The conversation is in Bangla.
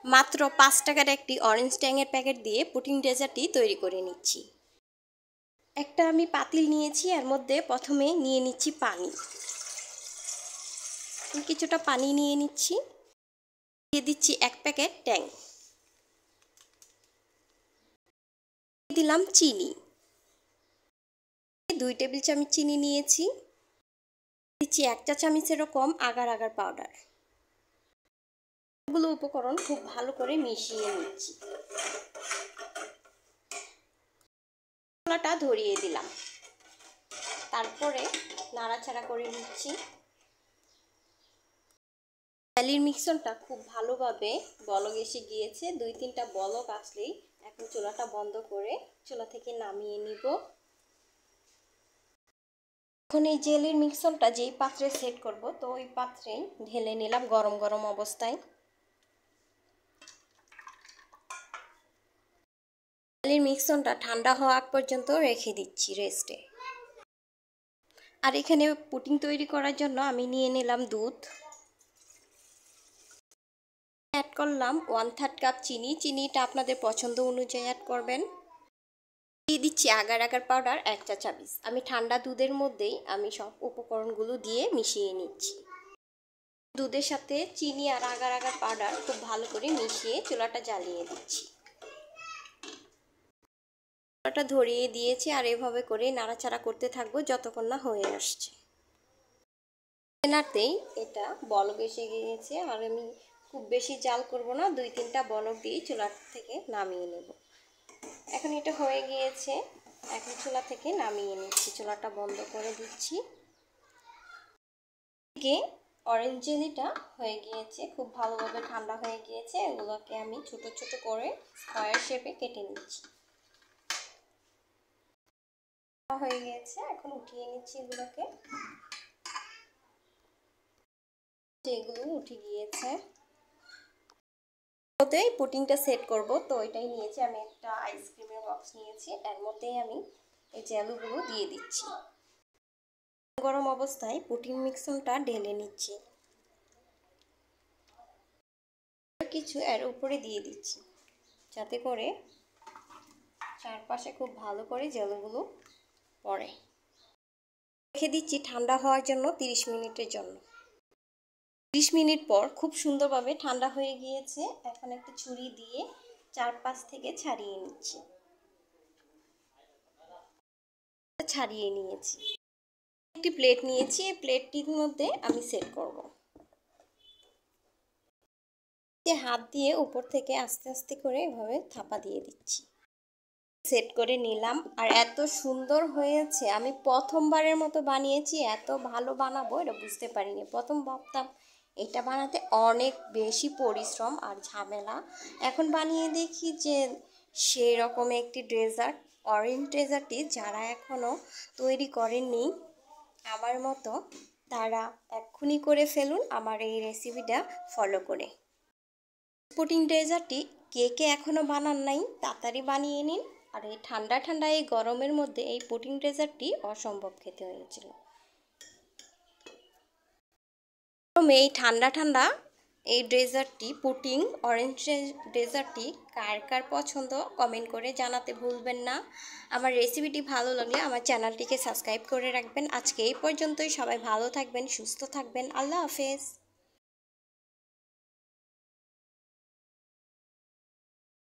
মাত্র 5 টাকার একটি অরেঞ্জ ট্যাংয়ের প্যাকেট দিয়ে পুডিং ডেজার্টটি তৈরি করে নিচ্ছি। একটা আমি পাতিল নিয়েছি, এর মধ্যে প্রথমে নিয়ে নিচ্ছি পানি। কিছুটা পানি নিয়ে নিচ্ছি, দিয়ে দিচ্ছি 1 প্যাকেট ট্যাং, দিলাম চিনি, 2 টেবিল চামচ চিনি নিয়েছি, দিচ্ছি 1 চা চামচেরও কম আগার আগার পাউডার। এগুলো উপকরণ খুব ভালো করে মিশিয়ে নিচ্ছি। মশলাটা ধরিয়ে দিলাম, তারপরে নাড়াচাড়া করে নিচ্ছি। জেলির মিশ্রণটা খুব ভালোভাবে বলক এসে গিয়েছে, 2-3টা বলক আসলেই এখন চুলাটা বন্ধ করে চুলা থেকে নামিয়ে নিব। এখন এই জেলির মিশ্রণটা যেই পাত্রে সেট করব, তো ওই পাত্রে ঢেলে নিলাম গরম গরম অবস্থায়। জেলির মিশ্রণটা ঠান্ডা হওয়া আগ পর্যন্ত রেখে দিচ্ছি রেস্টে। আর এখানে পুডিং তৈরি করার জন্য আমি নিয়ে নিলাম দুধ, অ্যাড করলাম 1/3 কাপ চিনি। চিনিটা আপনাদের পছন্দ অনুযায়ী অ্যাড করবেন। দিয়ে দিচ্ছি আগার আগার পাউডার 1 চা চামচ। আমি ঠান্ডা দুধের মধ্যেই আমি সব উপকরণগুলো দিয়ে মিশিয়ে নিচ্ছি। দুধের সাথে চিনি আর আগার আগার পাউডার খুব ভালো করে মিশিয়ে চুলাটা জ্বালিয়ে দিচ্ছি। চুলাটা ধরিয়ে দিয়েছি আর এভাবে করে নাড়াচাড়া করতে থাকবো যতক্ষণ না হয়ে আসছে। নাড়তেই এটা বলক এসে গিয়েছে, আর আমি খুব বেশি জাল করব না, 2-3টা বলক দিয়ে চুলা থেকে নামিয়ে নেব। এখন এটা হয়ে গিয়েছে, এখন চুলা থেকে নামিয়ে নিচ্ছি, চুলাটা বন্ধ করে দিচ্ছি। এদিকে অরেঞ্জ জেলিটা হয়ে গিয়েছে, খুব ভালোভাবে ঠান্ডা হয়ে গিয়েছে। এগুলোকে আমি ছোট ছোট করে স্কয়ার শেপে কেটে নিচ্ছি। হয়ে গিয়েছে, এখন উঠিয়ে নিচ্ছি এগুলোকে। যেগুলো উঠে গিয়েছে, ওতেই পুডিংটা সেট করব, তো ওইটাই নিয়েছি আমি। একটা আইসক্রিমের বক্স নিয়েছি, এর মধ্যেই আমি এই জেলগুলো দিয়ে দিচ্ছি। গরম অবস্থায় পুডিং মিশ্রণটা ঢেলে নিচ্ছি, কিছু এর উপরে দিয়ে দিচ্ছি যাতে করে চারপাশে খুব ভালো করে জেলগুলো পড়ে। রেখে দিচ্ছি ঠান্ডা হওয়ার জন্য 30 মিনিটের জন্য। 30 মিনিট পর খুব সুন্দরভাবে ঠান্ডা হয়ে গিয়েছে। এখন একটা ছুরি দিয়ে চারপাশ থেকে ছাড়িয়ে নিচ্ছি। ছাড়িয়ে নিয়েছি, একটি প্লেট নিয়েছি, এই প্লেটটির মধ্যে আমি সেট করব। হাত দিয়ে উপর থেকে আস্তে আস্তে করে এভাবে থাপা দিয়ে দিচ্ছি। সেট করে নিলাম, আর এত সুন্দর হয়েছে। আমি প্রথমবারের মতো বানিয়েছি, এত ভালো বানাবো এটা বুঝতে পারিনি। প্রথম ভাবতাম এটা বানাতে অনেক বেশি পরিশ্রম আর ঝামেলা, এখন বানিয়ে দেখি যে সেই রকম একটি ডেজার্ট। অরেঞ্জ ডেজার্টটি যারা এখনও তৈরি করেননি আমার মতো, তারা এক্ষুনি করে ফেলুন আমার এই রেসিপিটা ফলো করে। পুডিং ডেজার্টটি কে কে এখনও বানান নাই, তাড়াতাড়ি বানিয়ে নিন। আর এই ঠান্ডা ঠান্ডা এই গরমের মধ্যে এই পুডিং ডেজার্টটি অসম্ভব খেতে হয়েছিল। এই ঠান্ডা ঠান্ডা এই ডেজার্টটি, পুডিং অরেঞ্জ ডেজার্টটি কার কার পছন্দ কমেন্ট করে জানাতে ভুলবেন না। আমার রেসিপিটি ভালো লাগলে আমার চ্যানেলটিকে সাবস্ক্রাইব করে রাখবেন। আজকে এই পর্যন্তই। সবাই ভালো থাকবেন, সুস্থ থাকবেন। আল্লাহ হাফেজ।